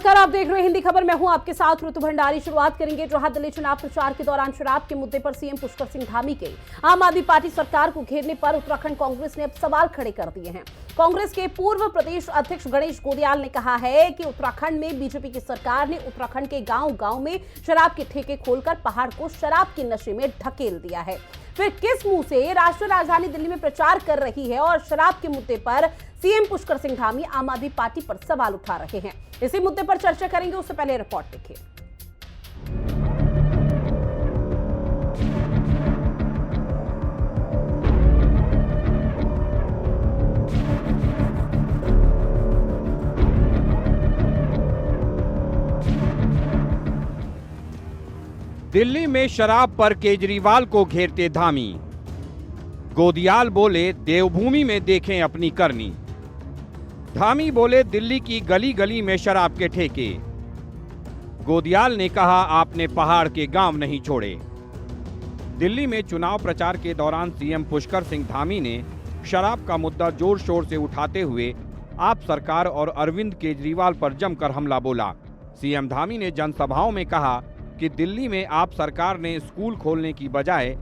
नमस्कार, आप देख रहे हैं हिंदी खबर। मैं हूं आपके साथ ऋतु भंडारी। शुरुआत करेंगे जहां दिल्ली चुनाव प्रचार के दौरान शराब के मुद्दे पर सीएम पुष्कर सिंह धामी के आम आदमी पार्टी सरकार को घेरने पर उत्तराखंड कांग्रेस ने अब सवाल खड़े कर दिए हैं। कांग्रेस के पूर्व प्रदेश अध्यक्ष गणेश गोदियाल ने कहा है कि उत्तराखंड में बीजेपी की सरकार ने उत्तराखंड के गांव-गांव में शराब के ठेके खोलकर पहाड़ को शराब के नशे में ढकेल दिया है। फिर किस मुंह से राष्ट्रीय राजधानी दिल्ली में प्रचार कर रही है और शराब के मुद्दे पर सीएम पुष्कर सिंह धामी आम आदमी पार्टी पर सवाल उठा रहे हैं। इसी मुद्दे पर चर्चा करेंगे, उससे पहले रिपोर्ट देखिए। दिल्ली में शराब पर केजरीवाल को घेरते धामी। गोदियाल बोले देवभूमि में देखें अपनी करनी। धामी बोले दिल्ली की गली गली में शराब के ठेके। गोदियाल ने कहा आपने पहाड़ के गांव नहीं छोड़े। दिल्ली में चुनाव प्रचार के दौरान सीएम पुष्कर सिंह धामी ने शराब का मुद्दा जोर शोर से उठाते हुए आप सरकार और अरविंद केजरीवाल पर जमकर हमला बोला। सीएम धामी ने जनसभाओं में कहा कि दिल्ली में आप सरकार ने स्कूल खोलने की बजाय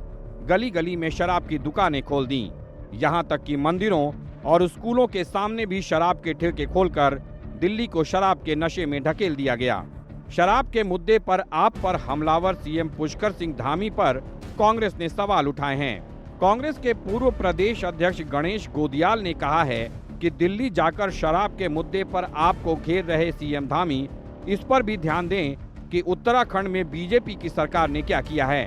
गली गली में शराब की दुकानें खोल दी। यहां तक कि मंदिरों और स्कूलों के सामने भी शराब के ठेके खोलकर दिल्ली को शराब के नशे में ढकेल दिया गया। शराब के मुद्दे पर आप पर हमलावर सीएम पुष्कर सिंह धामी पर कांग्रेस ने सवाल उठाए हैं। कांग्रेस के पूर्व प्रदेश अध्यक्ष गणेश गोदियाल ने कहा है कि दिल्ली जाकर शराब के मुद्दे पर आपको घेर रहे सीएम धामी इस पर भी ध्यान दें कि उत्तराखंड में बीजेपी की सरकार ने क्या किया है।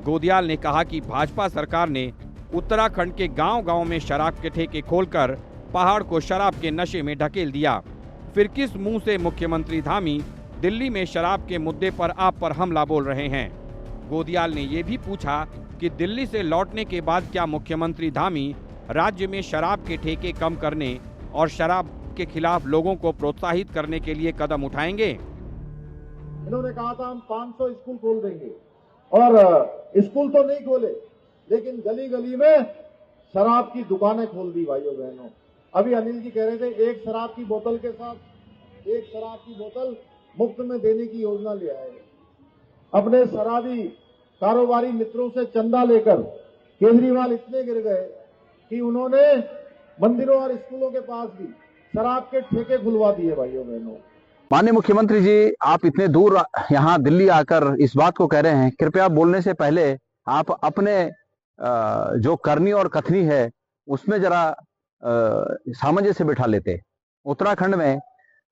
गोदियाल ने कहा कि भाजपा सरकार ने उत्तराखंड के गांव-गांव में शराब के ठेके खोलकर पहाड़ को शराब के नशे में ढकेल दिया। फिर किस मुंह से मुख्यमंत्री धामी दिल्ली में शराब के मुद्दे पर आप पर हमला बोल रहे हैं। गोदियाल ने ये भी पूछा कि दिल्ली से लौटने के बाद क्या मुख्यमंत्री धामी राज्य में शराब के ठेके कम करने और शराब के खिलाफ लोगों को प्रोत्साहित करने के लिए कदम उठाएंगे। इन्होंने कहा था हम 500 स्कूल खोल देंगे और स्कूल तो नहीं खोले लेकिन गली गली में शराब की दुकानें खोल दी। भाइयों बहनों, अभी अनिल जी कह रहे थे एक शराब की बोतल के साथ एक शराब की बोतल मुफ्त में देने की योजना ले आए। अपने शराबी कारोबारी मित्रों से चंदा लेकर केजरीवाल इतने गिर गए कि उन्होंने मंदिरों और स्कूलों के पास भी शराब के ठेके खुलवा दिए। भाइयों बहनों, माननीय मुख्यमंत्री जी, आप इतने दूर यहाँ दिल्ली आकर इस बात को कह रहे हैं, कृपया बोलने से पहले आप अपने जो करनी और कथनी है उसमें जरा सामंजस्य बिठा लेते। उत्तराखंड में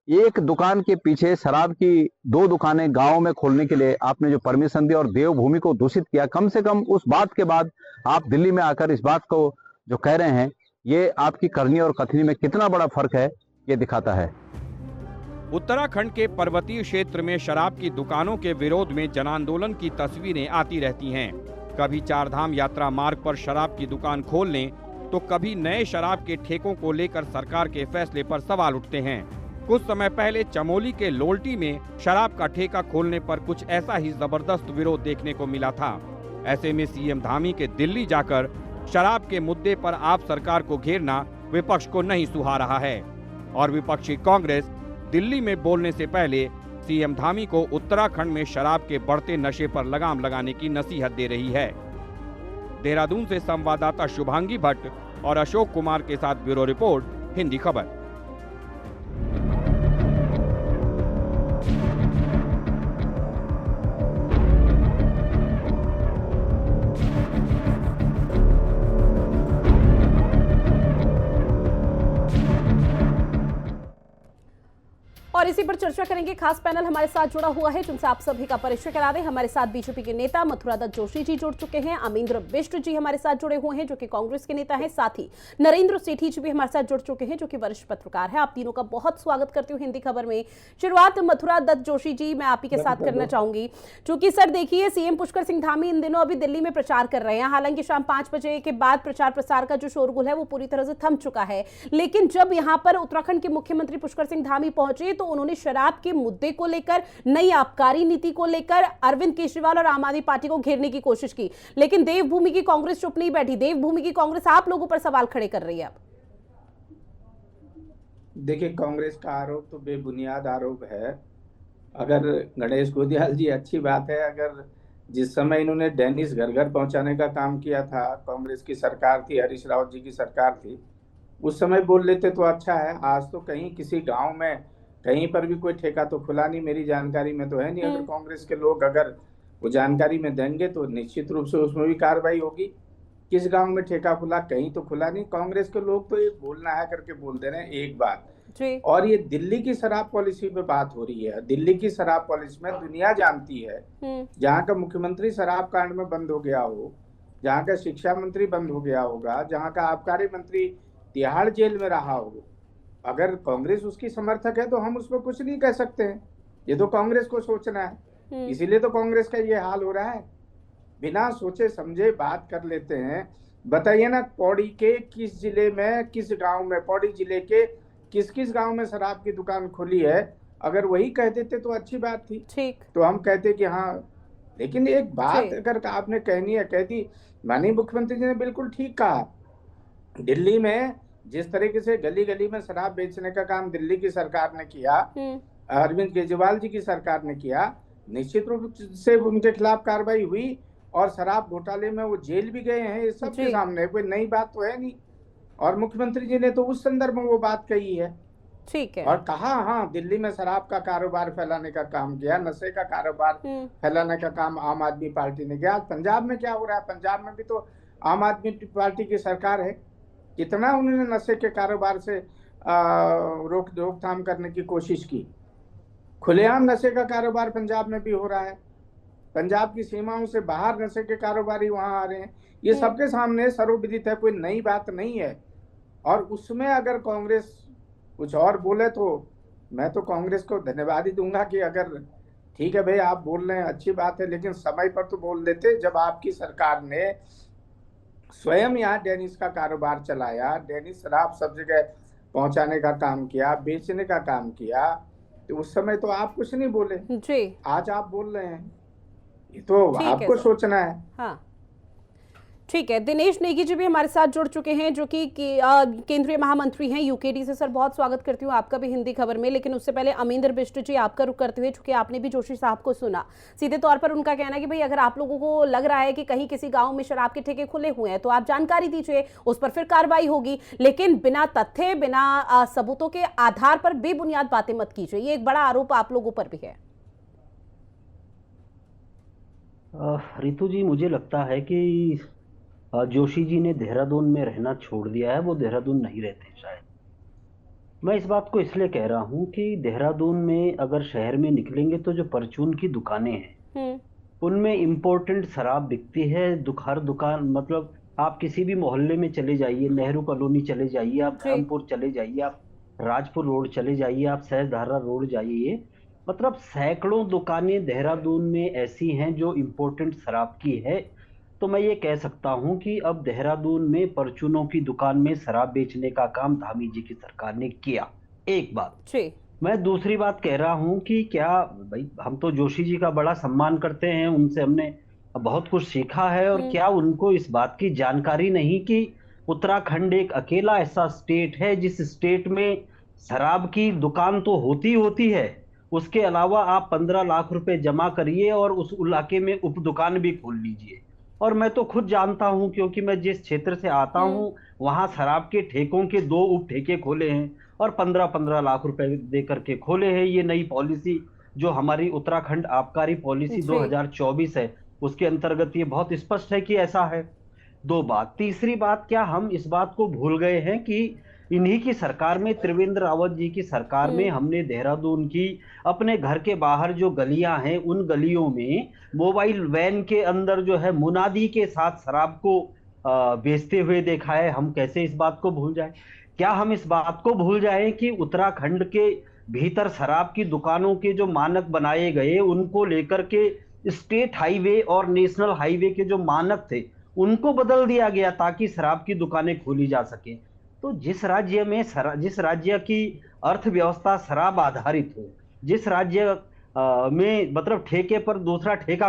एक दुकान के पीछे शराब की 2 दुकानें गांव में खोलने के लिए आपने जो परमिशन दी और देवभूमि को दूषित किया, कम से कम उस बात के बाद आप दिल्ली में आकर इस बात को जो कह रहे हैं, ये आपकी करनी और कथनी में कितना बड़ा फर्क है ये दिखाता है। उत्तराखंड के पर्वतीय क्षेत्र में शराब की दुकानों के विरोध में जनांदोलन की तस्वीरें आती रहती हैं। कभी चारधाम यात्रा मार्ग पर शराब की दुकान खोलने तो कभी नए शराब के ठेकों को लेकर सरकार के फैसले पर सवाल उठते हैं। कुछ समय पहले चमोली के लोल्टी में शराब का ठेका खोलने पर कुछ ऐसा ही जबरदस्त विरोध देखने को मिला था। ऐसे में सीएम धामी के दिल्ली जाकर शराब के मुद्दे पर आप सरकार को घेरना विपक्ष को नहीं सुहा रहा है और विपक्षी कांग्रेस दिल्ली में बोलने से पहले सीएम धामी को उत्तराखंड में शराब के बढ़ते नशे पर लगाम लगाने की नसीहत दे रही है। देहरादून से संवाददाता शुभांगी भट्ट और अशोक कुमार के साथ ब्यूरो रिपोर्ट, हिंदी खबर। और इसी पर चर्चा करेंगे। खास पैनल हमारे साथ जुड़ा हुआ है जिनसे आप सभी का परिचय करा दें। हमारे साथ बीजेपी के नेता मथुरा दत्त जोशी जी जुड़ चुके हैं, अमरिंदर बिष्ट जी हमारे साथ जुड़े हुए हैं जो कि कांग्रेस के नेता हैं, साथ ही नरेंद्र सेठी जी भी हमारे साथ जुड़ चुके हैं जो कि वरिष्ठ पत्रकार हैं। आप तीनों का बहुत स्वागत करती हूँ हिंदी खबर में। शुरुआत मथुरा दत्त जोशी जी, मैं आप ही के साथ करना चाहूंगी। चूंकि सर देखिए, सीएम पुष्कर सिंह धामी इन दिनों अभी दिल्ली में प्रचार कर रहे हैं। हालांकि शाम 5 बजे के बाद प्रचार प्रसार का जो शोरगुल है वो पूरी तरह से थम चुका है, लेकिन जब यहाँ पर उत्तराखंड के मुख्यमंत्री पुष्कर सिंह धामी पहुंचे तो उन्होंने शराब के मुद्दे को लेकर, नई आबकारी नीति को लेकर अरविंद केजरीवाल और आम आदमी पार्टी को घेरने की कोशिश की। लेकिन देवभूमि की कांग्रेस चुप नहीं बैठी। देवभूमि की कांग्रेस आप लोगों पर सवाल खड़े कर रही है। अब देखिए, कांग्रेस का आरोप तो बेबुनियाद आरोप है अगर गणेश गोदियाल जी, अच्छी बात है। अगर जिस समय इन्होंने डेनिस घर घर पहुंचाने का काम किया था, कांग्रेस की सरकार थी, हरीश रावत जी की सरकार थी, उस समय बोल लेते तो अच्छा है। आज तो कहीं किसी गांव में कहीं पर भी कोई ठेका तो खुला नहीं, मेरी जानकारी में तो है नहीं। अगर कांग्रेस के लोग अगर वो जानकारी में देंगे तो निश्चित रूप से उसमें भी कार्रवाई होगी। किस गांव में ठेका खुला, कहीं तो खुला नहीं। कांग्रेस के लोग तो ये बोलना है करके बोल दे रहे हैं एक बात। जी। और ये दिल्ली की शराब पॉलिसी पे बात हो रही है। दिल्ली की शराब पॉलिसी में दुनिया जानती है, जहाँ का मुख्यमंत्री शराब कांड में बंद हो गया हो, जहाँ का शिक्षा मंत्री बंद हो गया होगा, जहाँ का आबकारी मंत्री तिहाड़ जेल में रहा हो, अगर कांग्रेस उसकी समर्थक है तो हम उस पर कुछ नहीं कह सकते हैं। ये तो कांग्रेस को सोचना है, इसीलिए तो कांग्रेस का ये हाल हो रहा है। बिना सोचे समझे बात कर लेते हैं। बताइए ना, पौड़ी के किस जिले में, किस गांव में, पौड़ी जिले के किस किस गांव में शराब की दुकान खुली है? अगर वही कह देते तो अच्छी बात थी, ठीक। तो हम कहते कि हाँ। लेकिन एक बात अगर आपने कहनी है, कह दी। माननीय मुख्यमंत्री जी ने बिल्कुल ठीक कहा। दिल्ली में जिस तरीके से गली गली में शराब बेचने का काम दिल्ली की सरकार ने किया, अरविंद केजरीवाल जी की सरकार ने किया, निश्चित रूप से उनके खिलाफ कार्रवाई हुई और शराब घोटाले में वो जेल भी गए हैं। ये सबके सामने, कोई नई बात तो है नहीं। और मुख्यमंत्री जी ने तो उस संदर्भ में वो बात कही है, ठीक है, और कहा हाँ, दिल्ली में शराब का कारोबार फैलाने का काम किया, नशे का कारोबार फैलाने का काम आम आदमी पार्टी ने किया। पंजाब में क्या हो रहा है? पंजाब में भी तो आम आदमी पार्टी की सरकार है। कितना उन्होंने नशे के कारोबार से रोकथाम करने की कोशिश की। खुलेआम नशे का कारोबार पंजाब में भी हो रहा है। पंजाब की सीमाओं से बाहर नशे के कारोबारी वहां आ रहे हैं। ये सबके सामने सर्वविदित है, कोई नई बात नहीं है। और उसमें अगर कांग्रेस कुछ और बोले तो मैं तो कांग्रेस को धन्यवाद ही दूंगा कि अगर ठीक है भाई, आप बोल रहे हैं, अच्छी बात है, लेकिन समय पर तो बोल देते। जब आपकी सरकार ने स्वयं यहाँ डेनिस का कारोबार चलाया, डेनिस शराब सब जगह पहुंचाने का काम किया, बेचने का काम किया, तो उस समय तो आप कुछ नहीं बोले जी। आज आप बोल रहे हैं। ये तो आपको सोचना है। हाँ, ठीक है। दिनेश नेगी जी भी हमारे साथ जुड़ चुके हैं, जो कि केंद्रीय महामंत्री हैं यूकेडी से। सर, बहुत स्वागत करती हूँ आपका भी हिंदी खबर में। लेकिन उससे पहले अमरिंदर बिष्ट जी, आपका रुख करते हुए, चूंकि आपने भी जोशी साहब को सुना, सीधे तौर पर उनका कहना है कि भाई अगर आप लोगों को लग रहा है कि कहीं किसी गाँव में शराब के ठेके खुले हुए हैं तो आप जानकारी दीजिए, उस पर फिर कार्रवाई होगी। लेकिन बिना तथ्य, बिना सबूतों के आधार पर बेबुनियाद बातें मत कीजिए। ये एक बड़ा आरोप आप लोगों पर भी है। रितु जी, मुझे लगता है कि जोशी जी ने देहरादून में रहना छोड़ दिया है। वो देहरादून नहीं रहते शायद। मैं इस बात को इसलिए कह रहा हूं कि देहरादून में अगर शहर में निकलेंगे तो जो परचून की दुकानें हैं उनमें इम्पोर्टेंट शराब बिकती है। हर दुकान, मतलब आप किसी भी मोहल्ले में चले जाइए, नेहरू कॉलोनी चले जाइए, आप धर्मपुर चले जाइए, आप राजपुर रोड चले जाइए, आप सहजधारा रोड जाइए, मतलब सैकड़ों दुकानें देहरादून में ऐसी हैं जो इम्पोर्टेंट शराब की है। तो मैं ये कह सकता हूं कि अब देहरादून में परचूनों की दुकान में शराब बेचने का काम धामी जी की सरकार ने किया। एक बात। मैं दूसरी बात कह रहा हूं कि क्या भाई, हम तो जोशी जी का बड़ा सम्मान करते हैं, उनसे हमने बहुत कुछ सीखा है, और क्या उनको इस बात की जानकारी नहीं कि उत्तराखंड एक अकेला ऐसा स्टेट है जिस स्टेट में शराब की दुकान तो होती है, उसके अलावा आप 15 लाख रुपए जमा करिए और उस इलाके में उप दुकान भी खोल लीजिए। और मैं तो खुद जानता हूं, क्योंकि मैं जिस क्षेत्र से आता हूं वहां शराब के ठेकों के 2 उप ठेके खोले हैं और 15-15 लाख रुपए दे करके खोले हैं। ये नई पॉलिसी जो हमारी उत्तराखंड आबकारी पॉलिसी 2024 है, उसके अंतर्गत ये बहुत स्पष्ट है कि ऐसा है। 2 बात। तीसरी बात, क्या हम इस बात को भूल गए हैं कि इन्हीं की सरकार में, त्रिवेंद्र रावत जी की सरकार में, हमने देहरादून की अपने घर के बाहर जो गलियां हैं उन गलियों में मोबाइल वैन के अंदर जो है मुनादी के साथ शराब को बेचते हुए देखा है। हम कैसे इस बात को भूल जाएं? क्या हम इस बात को भूल जाएं कि उत्तराखंड के भीतर शराब की दुकानों के जो मानक बनाए गए, उनको लेकर के स्टेट हाईवे और नेशनल हाईवे के जो मानक थे उनको बदल दिया गया ताकि शराब की दुकानें खोली जा सके। तो जिस राज्य की अर्थव्यवस्था शराब आधारित हो, जिस राज्य में मतलब ठेके पर दूसरा ठेका,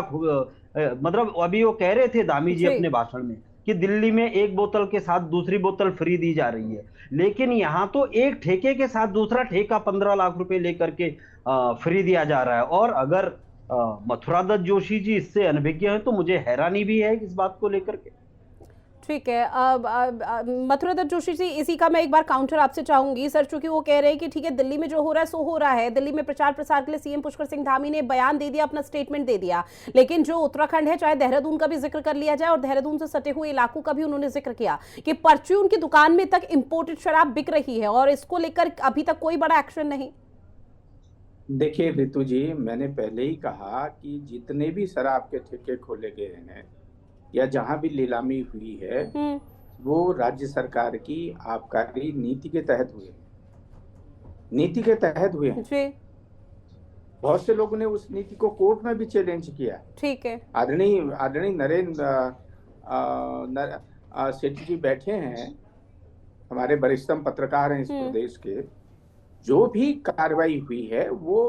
मतलब अभी वो कह रहे थे धामी जी अपने भाषण में कि दिल्ली में एक बोतल के साथ दूसरी बोतल फ्री दी जा रही है, लेकिन यहाँ तो एक ठेके के साथ दूसरा ठेका 15 लाख रुपए लेकर के फ्री दिया जा रहा है। और अगर मथुरा दत्त जोशी जी इससे अनभिज्ञ हैं तो मुझे हैरानी भी है इस बात को लेकर के। ठीक है, मथुरा दत्त जोशी जी, इसी का मैं एक बार काउंटर आपसे चाहूंगी सर, चूंकि वो कह रहे हैं कि ठीक है दिल्ली में जो हो रहा है सो हो रहा है, दिल्ली में प्रचार प्रसार के लिए सीएम पुष्कर सिंह धामी ने बयान दे दिया, अपना स्टेटमेंट दे दिया, लेकिन जो उत्तराखंड है, चाहे देहरादून का भी जिक्र कर लिया जाए और देहरादून से सटे हुए इलाकों का भी उन्होंने जिक्र किया कि परचून की दुकान में तक इंपोर्टेड शराब बिक रही है और इसको लेकर अभी तक कोई बड़ा एक्शन नहीं। देखिए रितु जी, मैंने पहले ही कहा कि जितने भी शराब के ठेके खोले गए हैं या जहां भी नीलामी हुई है वो राज्य सरकार की आबकारी नीति के तहत हुए, नीति के तहत हुए हैं। बहुत से लोगों ने उस नीति को कोर्ट में भी चैलेंज किया। ठीक है, आदरणीय नरेंद्र सेठी जी बैठे हैं, हमारे वरिष्ठतम पत्रकार हैं इस प्रदेश के। जो भी कार्रवाई हुई है वो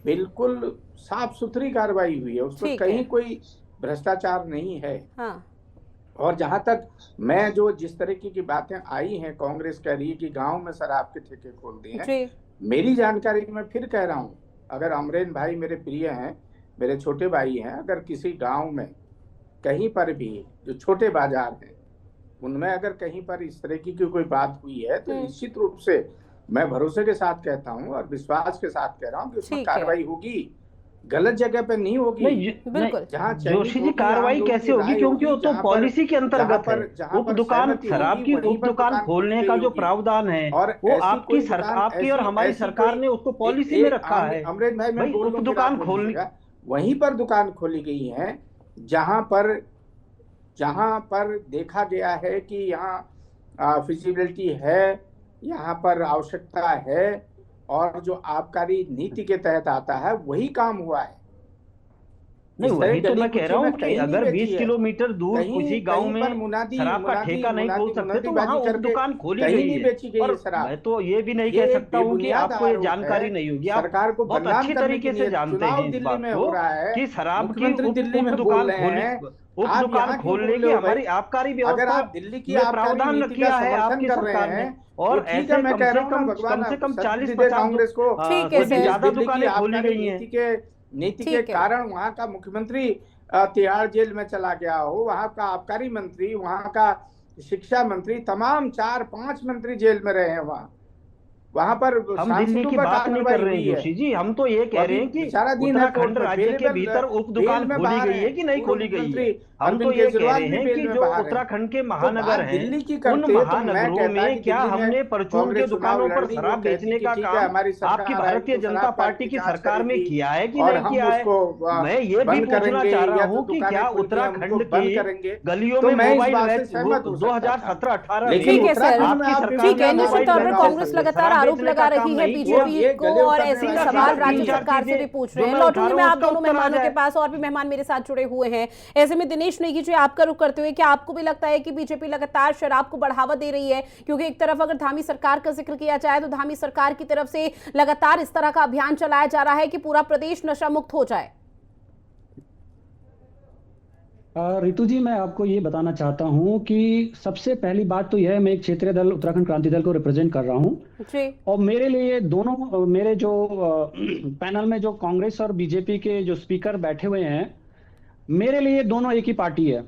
बिल्कुल साफ सुथरी कार्रवाई हुई है, उसमें कहीं कोई भ्रष्टाचार नहीं है। हाँ। और जहां तक मैं जो जिस तरीके की बातें आई हैं, कांग्रेस कह रही है कि गांव में शराब के ठेके खोल दिए हैं, मेरी जानकारी में फिर कह रहा हूं, अगर अमरेन भाई मेरे प्रिय हैं, मेरे छोटे भाई हैं, अगर किसी गांव में कहीं पर भी जो छोटे बाजार हैं उनमें अगर कहीं पर इस तरीके की कोई बात हुई है तो निश्चित रूप से मैं भरोसे के साथ कहता हूं और विश्वास के साथ कह रहा हूं कि उसमें कार्रवाई होगी, गलत जगह पे नहीं होगी। बिल्कुल। जहाँ जोशी जी कार्रवाई कैसे होगी, क्योंकि वो तो पॉलिसी के अंतर्गत है। उप दुकान शराब की उप दुकान खोलने का जो प्रावधान है वो आपकी और हमारी सरकार ने उसको पॉलिसी में रखा है। अमरेश भाई, मैं उप दुकान खोलने वहीं पर दुकान खोली गई है जहां पर देखा गया है कि यहाँ फिजिबिलिटी है, यहाँ पर आवश्यकता है और जो आबकारी नीति के तहत आता है वही काम हुआ है। नहीं, वही तो मैं कह रहा हूँ कि अगर 20 किलोमीटर दूर किसी गांव में शराब का ठेका नहीं खोल सकते तो वहाँ उप दुकान खोली गई है। और मैं तो ये भी नहीं कह सकता हूँ कि आपको ये जानकारी नहीं होगी, आप सरकार को बहुत अच्छी तरीके से जानते हैं इस बात को कि शराब की उप दुकान खोलने की हमारी आबकारी व्यवस्था में प्रावधान किया है आपकी सरकार ने। और ऐसे कम से कम 40-50 ज्यादा दुकानें खोली गई हैं। नीति के कारण वहां का मुख्यमंत्री तिहाड़ जेल में चला गया हो, वहां का आबकारी मंत्री, वहां का शिक्षा मंत्री, तमाम 4-5 मंत्री जेल में रहे हैं। वहां पर हम दिल्ली की बात नहीं कर रहे हैं जोशी जी, हम तो ये कह रहे हैं कि उत्तराखंड राज्य के भीतर उप दुकान खोली गई है कि नहीं खोली गई है। हम तो ये कह रहे हैं कि जो उत्तराखंड के महानगर हैं उन महानगरों में क्या हमने परचून के दुकानों पर शराब बेचने का काम आपकी भारतीय जनता पार्टी की सरकार में किया है कि नहीं किया है। मैं ये भी पूछना चाह रहा हूँ कि क्या उत्तराखंड की गलियों में मोबाइल वैच 2017-18 ठीक है सर, ठीक है, निश्चित तौर पर कांग्रेस लगातार आरोप लगा रही है बीजेपी को और ऐसे ही सवाल राज्य सरकार से भी पूछ रहे हैं। लौटूंगी मैं आप दोनों मेहमानों के पास, और भी मेहमान मेरे साथ जुड़े हुए हैं। ऐसे में दिनेश नेगी जी, आपका रुख करते हुए, क्या आपको भी लगता है कि बीजेपी लगातार शराब को बढ़ावा दे रही है? क्योंकि एक तरफ अगर धामी सरकार का जिक्र किया जाए तो धामी सरकार की तरफ से लगातार इस तरह का अभियान चलाया जा रहा है कि पूरा प्रदेश नशा मुक्त हो जाए। रितु जी, मैं आपको ये बताना चाहता हूं कि सबसे पहली बात तो यह है, मैं एक क्षेत्रीय दल उत्तराखंड क्रांति दल को रिप्रेजेंट कर रहा हूं और मेरे लिए दोनों, मेरे जो पैनल में जो कांग्रेस और बीजेपी के जो स्पीकर बैठे हुए हैं, मेरे लिए दोनों एक ही पार्टी है।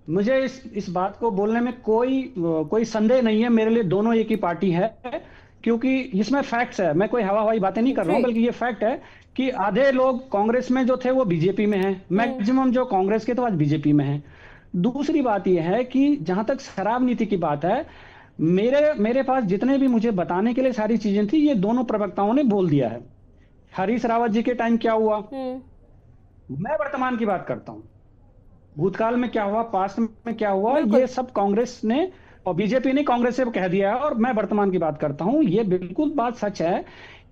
मुझे इस बात को बोलने में कोई संदेह नहीं है, मेरे लिए दोनों एक ही पार्टी है, क्योंकि इसमें फैक्ट्स है। मैं कोई हवाई बातें नहीं कर रहा हूं, बल्कि ये फैक्ट है कि आधे लोग कांग्रेस में जो थे वो बीजेपी में हैं, मैक्सिमम जो कांग्रेस के तो आज बीजेपी में हैं। दूसरी बात यह है कि जहां तक शराब नीति की बात है, मेरे पास जितने भी मुझे बताने के लिए सारी चीजें थी, ये दोनों प्रवक्ताओं ने बोल दिया है। हरीश रावत जी के टाइम क्या हुआ, मैं वर्तमान की बात करता हूं, भूतकाल में क्या हुआ, पास्ट में क्या हुआ, ये सब कांग्रेस ने और बीजेपी ने कांग्रेस से कह दिया है और मैं वर्तमान की बात करता हूं। ये बिल्कुल बात सच है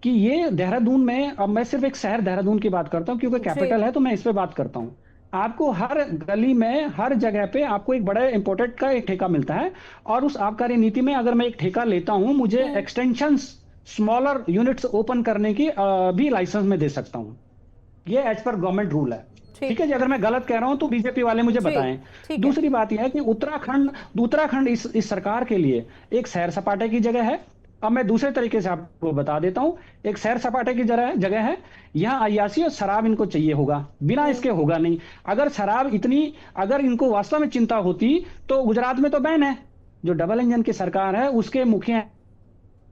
कि ये देहरादून में, अब मैं सिर्फ एक शहर देहरादून की बात करता हूं क्योंकि कैपिटल है तो मैं इस पे बात करता हूं। आपको हर गली में, हर जगह पे आपको एक बड़ा इंपोर्टेड का एक ठेका मिलता है और उस आबकारी नीति में अगर मैं एक ठेका लेता हूं, मुझे एक्सटेंशन स्मॉलर यूनिट्स ओपन करने की भी लाइसेंस में दे सकता हूं। ये एज पर गवर्नमेंट रूल है। ठीक है जी, अगर मैं गलत कह रहा हूं तो बीजेपी वाले मुझे बताएं। ठीक है। दूसरी बात यह है कि उत्तराखंड इस सरकार के लिए एक सैर सपाटे की जगह है। अब मैं दूसरे तरीके से आपको बता देता हूं, एक सैर सपाटे की जगह है। यहाँ अय्यासी और शराब इनको चाहिए होगा, बिना इसके होगा नहीं। अगर इनको वास्तव में चिंता होती तो गुजरात में तो बैन है, जो डबल इंजन की सरकार है उसके मुखिया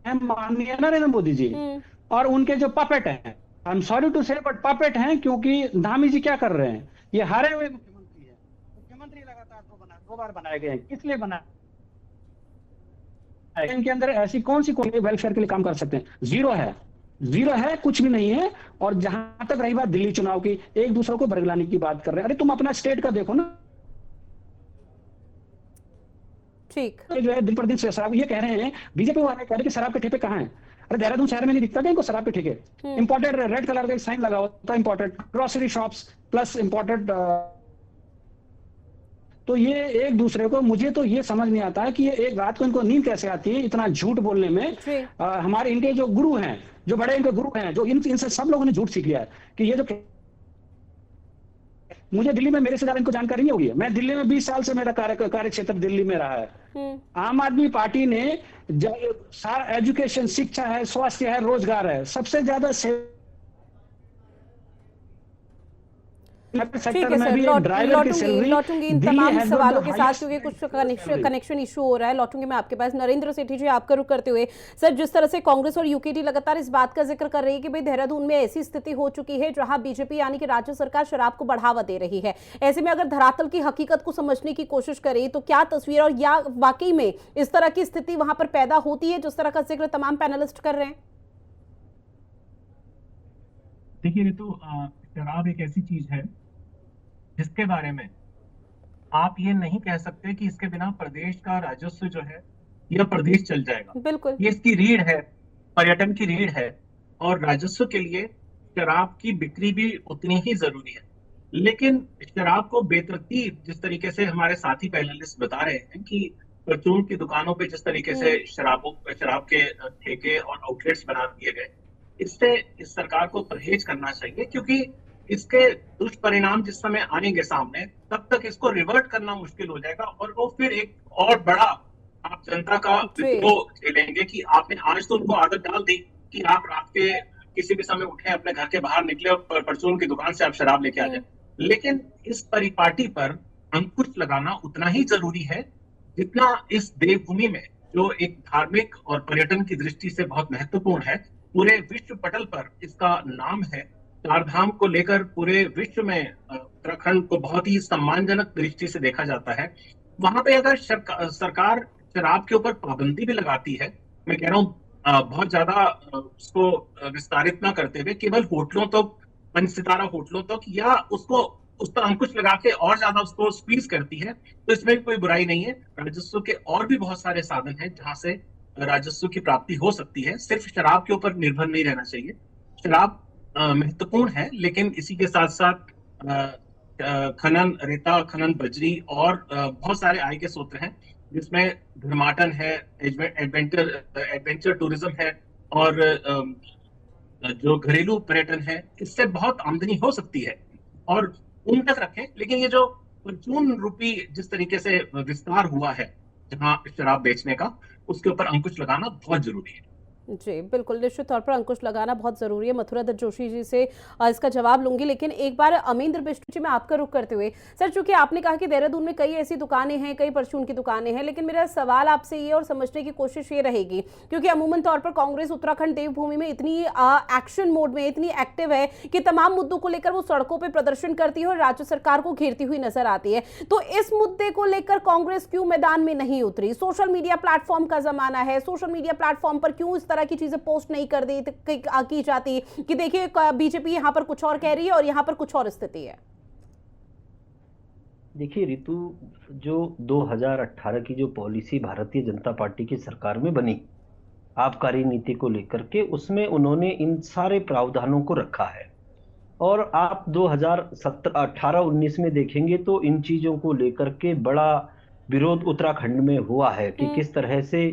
हैं माननीय नरेंद्र मोदी जी, और उनके जो पपेट हैं, आई एम सॉरी टू से बट पपेट हैं, क्योंकि धामी जी क्या कर रहे हैं, ये हारे हुए मुख्यमंत्री है। मुख्यमंत्री लगातार दो बार बनाए गए हैं, किस लिए बनाए? इनके अंदर ऐसी कौन सी कोई वेलफेयर के लिए काम कर सकते हैं? जीरो है, कुछ भी नहीं है। और जहां तक रही बात दिल्ली चुनाव की, एक दूसरे को बरगलाने की बात कर रहे हैं। अरे तुम अपना स्टेट का देखो ना, ठीक जो है दिन पर दिन शराब, ये कह रहे हैं बीजेपी वाले कह रहे हैं कि शराब के ठेके कहाँ हैं। अरे देहरादून शहर में नहीं दिखता क्या इनको शराब के ठेके? इंपोर्टेड रेड कलर का साइन लगा होता है, imported grocery shops plus imported. तो ये एक दूसरे को, मुझे तो ये समझ नहीं आता है कि ये एक रात को इनको नींद कैसे आती है इतना झूठ बोलने में। हमारे इनके जो गुरु हैं, जो बड़े इनके गुरु हैं, जो इनसे सब लोगों ने झूठ सीख लिया है कि ये जो, मुझे दिल्ली में मेरे से ज्यादा इनको जानकारी नहीं होगी। मैं दिल्ली में 20 साल से, मेरा कार्य क्षेत्र दिल्ली में रहा है। आम आदमी पार्टी ने एजुकेशन, शिक्षा है, स्वास्थ्य है, रोजगार है, सबसे ज्यादा ठीक है सर, लौटूंगी इन तमाम सवालों के साथ, क्योंकि कुछ कनेक्शन इशू हो रहा है। लौटूंगी मैं आपके पास। नरेंद्र सेठी जी, आपका रुख करते हुए सर, जिस तरह से कांग्रेस और यूकेडी लगातार इस बात का जिक्र कर रही है कि भाई देहरादून में ऐसी स्थिति हो चुकी है जहां बीजेपी यानी कि राज्य सरकार शराब को बढ़ावा दे रही है, ऐसे में अगर धरातल की हकीकत को समझने की कोशिश करें तो क्या तस्वीर, और या वाकई में इस तरह की स्थिति वहां पर पैदा होती है जिस तरह का जिक्र तमाम पैनलिस्ट कर रहे हैं? देखिए ऋतु, शराब एक ऐसी चीज है जिसके बारे में आप ये नहीं कह सकते कि इसके बिना प्रदेश का राजस्व जो है यह प्रदेश चल जाएगा। बिल्कुल, ये इसकी रीढ़ है, पर्यटन की रीढ़ है, और राजस्व के लिए शराब की बिक्री भी उतनी ही जरूरी है। लेकिन शराब को बेतरतीब, जिस तरीके से हमारे साथी पैनलिस्ट बता रहे हैं कि परचून की दुकानों पे जिस तरीके से शराब के ठेके और आउटलेट्स बना दिए गए, इससे इस सरकार को परहेज करना चाहिए, क्योंकि इसके दुष्परिणाम जिस समय आएंगे सामने, तब तक इसको रिवर्ट करना मुश्किल हो जाएगा, और वो फिर एक और बड़ा आप जनता का विद्रोह झेलेंगे कि आपने आज तो उनको आदत डाल दी कि आप रात के किसी भी समय उठे, अपने घर के बाहर निकले और परचून की दुकान से आप शराब लेके आ जाए। लेकिन इस परिपाटी पर अंकुश लगाना उतना ही जरूरी है जितना इस देवभूमि में, जो एक धार्मिक और पर्यटन की दृष्टि से बहुत महत्वपूर्ण है, पूरे विश्व पटल पर इसका नाम है। चार धाम को लेकर पूरे विश्व में उत्तराखंड को बहुत ही सम्मानजनक दृष्टि से देखा जाता है। वहां पे अगर सरकार शराब के ऊपर पाबंदी भी लगाती है, मैं कह रहा हूँ बहुत ज्यादा उसको विस्तारित ना करते हुए केवल होटलों तक, 5 सितारा होटलों तक, या उसको उस पर अंकुश लगा के और ज्यादा उसको स्क्वीज करती है, तो इसमें भी कोई बुराई नहीं है। राजस्व के और भी बहुत सारे साधन हैं जहां से राजस्व की प्राप्ति हो सकती है। सिर्फ शराब के ऊपर निर्भर नहीं रहना चाहिए। शराब महत्वपूर्ण है, लेकिन इसी के साथ साथ खनन, रेता खनन, बजरी और बहुत सारे आय के स्रोत हैं, जिसमें धर्माटन है, एडवेंचर टूरिज्म है, और जो घरेलू पर्यटन है, इससे बहुत आमदनी हो सकती है, और उन तक रखें। लेकिन ये जो परचून रूपी जिस तरीके से विस्तार हुआ है जहां शराब बेचने का, उसके ऊपर अंकुश लगाना बहुत जरूरी है। जी बिल्कुल, निश्चित तौर पर अंकुश लगाना बहुत जरूरी है। मथुरा दत्त जोशी जी से इसका जवाब लूंगी, लेकिन एक बार अमेंद्र बिष्ट जी, मैं आपका रुख करते हुए सर, चूंकि आपने कहा कि देहरादून में कई ऐसी दुकानें हैं, कई परचून की दुकानें हैं, लेकिन मेरा सवाल आपसे ये और समझने की कोशिश ये रहेगी, क्योंकि अमूमन तौर पर कांग्रेस उत्तराखंड देवभूमि में इतनी एक्शन मोड में, इतनी एक्टिव है कि तमाम मुद्दों को लेकर वो सड़कों पर प्रदर्शन करती है और राज्य सरकार को घेरती हुई नजर आती है। तो इस मुद्दे को लेकर कांग्रेस क्यों मैदान में नहीं उतरी? सोशल मीडिया प्लेटफॉर्म का जमाना है, सोशल मीडिया प्लेटफॉर्म पर क्यों इस तरह की चीजें पोस्ट नहीं कर दी की जाती कि देखिए बीजेपी यहां पर कुछ और कह रही है और यहां पर कुछ और स्थिति है? देखिए ऋतु, जो 2018 की जो पॉलिसी भारतीय जनता पार्टी की सरकार में बनी आबकारी नीति को लेकर के, उसमें उन्होंने इन सारे प्रावधानों को रखा है। और आप 2018-19 में देखेंगे तो इन चीजों को लेकर के बड़ा विरोध उत्तराखंड में हुआ है कि किस तरह से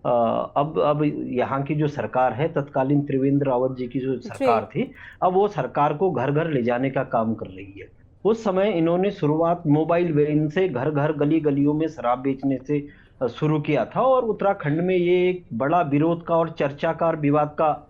अब यहाँ की जो सरकार है, तत्कालीन त्रिवेंद्र रावत जी की जो सरकार थी, अब वो सरकार को घर घर ले जाने का काम कर रही है। उस समय इन्होंने शुरुआत मोबाइल वैन से घर घर गली गलियों में शराब बेचने से शुरू किया था, और उत्तराखंड में ये एक बड़ा विरोध का और चर्चा का और विवाद का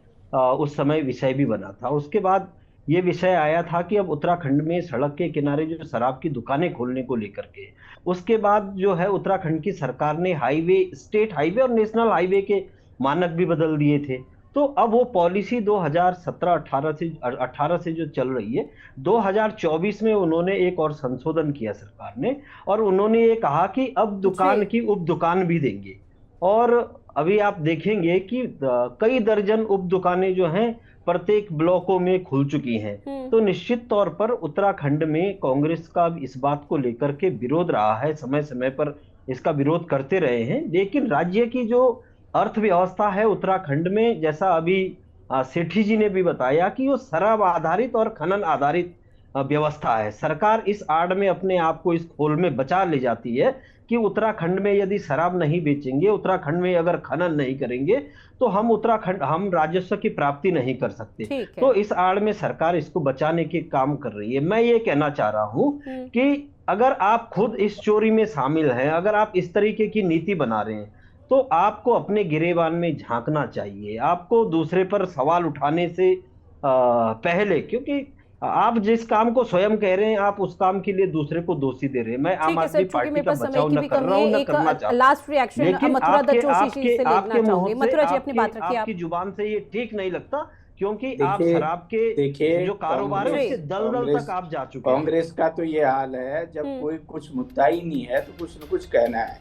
उस समय विषय भी बना था। उसके बाद ये विषय आया था कि अब उत्तराखंड में सड़क के किनारे जो शराब की दुकानें खोलने को लेकर के, उसके बाद जो है उत्तराखंड की सरकार ने हाईवे, स्टेट हाईवे और नेशनल हाईवे के मानक भी बदल दिए थे। तो अब वो पॉलिसी 2017-18 से जो चल रही है, 2024 में उन्होंने एक और संशोधन किया सरकार ने, और उन्होंने ये कहा कि अब दुकान की उप दुकान भी देंगे। और अभी आप देखेंगे कि कई दर्जन उप दुकानें जो हैं प्रत्येक ब्लॉकों में खुल चुकी हैं। तो निश्चित तौर पर उत्तराखंड में कांग्रेस का इस बात को लेकर के विरोध रहा है, समय समय पर इसका विरोध करते रहे हैं। लेकिन राज्य की जो अर्थव्यवस्था है उत्तराखंड में, जैसा अभी सेठी जी ने भी बताया कि वो शराब आधारित और खनन आधारित व्यवस्था है। सरकार इस आड़ में अपने आप को इस खोल में बचा ले जाती है कि उत्तराखंड में यदि शराब नहीं बेचेंगे, उत्तराखंड में अगर खनन नहीं करेंगे, तो हम राजस्व की प्राप्ति नहीं कर सकते। तो इस आड़ में सरकार इसको बचाने के काम कर रही है। मैं ये कहना चाह रहा हूं कि अगर आप खुद इस चोरी में शामिल हैं, अगर आप इस तरीके की नीति बना रहे हैं, तो आपको अपने गिरेबान में झांकना चाहिए। आपको दूसरे पर सवाल उठाने से पहले, क्योंकि आप जिस काम को स्वयं कह रहे हैं, आप उस काम के लिए दूसरे को दोषी दे रहे हैं। मैं आम आदमी पार्टी का बचाव न कर रहा हूं, न करना चाहता हूं। लास्ट रिएक्शन मथुरा दत्त जोशी जी से लेना चाहूंगी। मथुरा जी अपनी बात रखिए। आपकी जुबान से ये ठीक नहीं लगता, क्योंकि आप शराब के जो कारोबार है उससे दलदल तक आप जा चुके हैं। कांग्रेस का तो ये हाल है, जब कोई कुछ मुद्दा ही नहीं है तो कुछ न कुछ कहना है।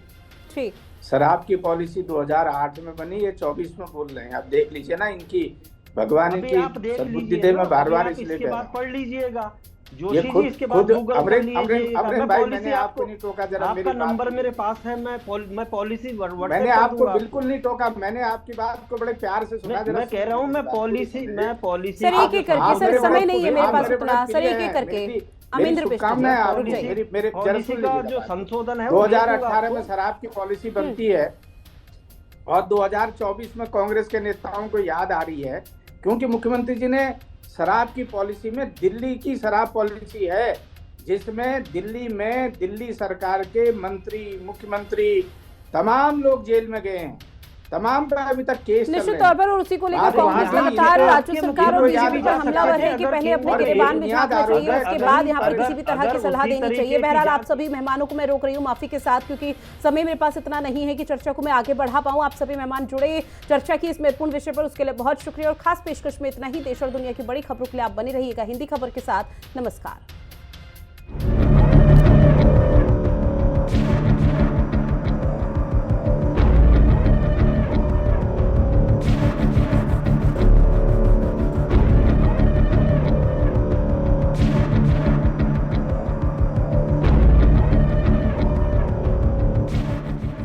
ठीक, शराब की पॉलिसी 2008 में बनी, ये 24 में बोल रहे हैं। आप देख लीजिए ना, इनकी भगवान की सद्बुद्धि दे। मैं बार-बार इसलिए कह रहा हूं, पढ़ लीजिएगा ये खुद अमरीन भाई, मैंने आपको नहीं टोका। जरा आपका नंबर मेरे पास है, मैं पॉलिसी मैंने आपको बिल्कुल नहीं टोका, मैंने आपकी बात को बड़े प्यार से सुना। मैं कह रहा हूँ मैं पॉलिसी सर एक एक करके, सर समय नहीं है मेरे पास उतना, सर एक एक करके। अमिंद्र मेरे पॉलिसी का जो संशोधन है 2018 में शराब की पॉलिसी बनती है, और 2024 में कांग्रेस के नेताओं को याद आ रही है, क्योंकि मुख्यमंत्री जी ने शराब की पॉलिसी में दिल्ली की शराब पॉलिसी है, जिसमें दिल्ली में दिल्ली सरकार के मंत्री, मुख्यमंत्री, तमाम लोग जेल में गए हैं, तमाम पर अभी तक केस निश्चित तौर पर। और उसी को लेकर कांग्रेस लगातार राज्य सरकार और बीजेपी पर हमलावर है कि पहले अपने गिरेबान में झांकना चाहिए, उसके बाद यहाँ पर किसी भी तरह की सलाह देनी चाहिए। बहरहाल आप सभी मेहमानों को मैं रोक रही हूँ माफी के साथ, क्योंकि समय मेरे पास इतना नहीं है कि चर्चा को मैं आगे बढ़ा पाऊँ। आप सभी मेहमान जुड़े चर्चा की इस महत्वपूर्ण विषय पर, उसके लिए बहुत शुक्रिया। और खास पेशकश में इतना ही। देश और दुनिया की बड़ी खबरों के लिए आप बनी रहिएगा हिंदी खबर के साथ। नमस्कार।